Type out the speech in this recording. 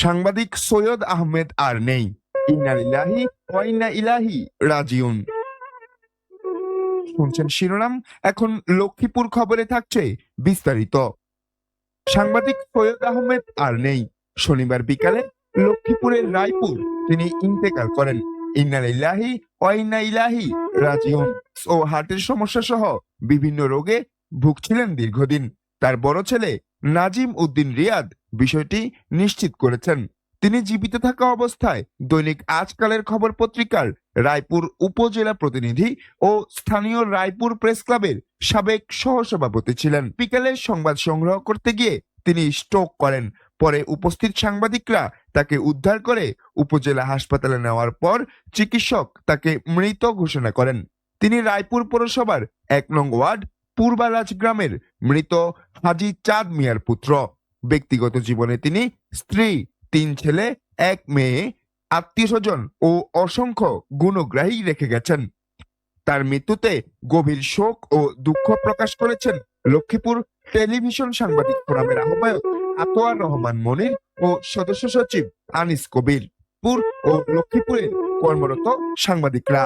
সাংবাদিক সৈয়দ আহমেদ আর নেই। ইন্না লিল্লাহি ওয়া ইন্না ইলাইহি রাজিউন। শুনছেন শিরোনাম, এখন লক্ষ্মীপুর খবরে থাকছে বিস্তারিত। সাংবাদিক সৈয়দ আহমেদ আর নেই। শনিবার বিকালে লক্ষ্মীপুরের রায়পুর তিনি ইন্তেকাল করেন। ইন্না লিল্লাহি ওয়া ইন্না ইলাইহি রাজিউন। ও হার্টের সমস্যা সহ বিভিন্ন রোগে ভুগছিলেন দীর্ঘদিন। তার বড় ছেলে নাজিম উদ্দিন রিয়াদ বিষয়টি নিশ্চিত করেছেন। তিনি জীবিত থাকা অবস্থায় দৈনিক আজকালের খবর পত্রিকার রায়পুর উপজেলা প্রতিনিধি ও স্থানীয় রায়পুর প্রেস ক্লাবের সাবেক সহসভাপতি ছিলেন। বিকেলে সংবাদ সংগ্রহ করতে গিয়ে তিনি স্ট্রোক করেন। পরে উপস্থিত সাংবাদিকরা তাকে উদ্ধার করে উপজেলা হাসপাতালে নেওয়ার পর চিকিৎসক তাকে মৃত ঘোষণা করেন। তিনি রায়পুর পৌরসভার ১ নং ওয়ার্ড পূর্বারাজ গ্রামের মৃত হাজী চাঁদ মিয়ার পুত্র। ব্যক্তিগত জীবনে তিনি স্ত্রী, ৩ ছেলে, ১ মেয়ে, আত্মীয়স্বজন ও অসংখ্য গুণগ্রাহী রেখে গেছেন। তার মৃত্যুতে গভীর শোক ও দুঃখ প্রকাশ করেছেন লক্ষ্মীপুর টেলিভিশন সাংবাদিক ফোরামের আহ্বায়ক আতোয়ার রহমান মনির ও সদস্য সচিব আনিস কবির ও লক্ষ্মীপুরে কর্মরত সাংবাদিকরা।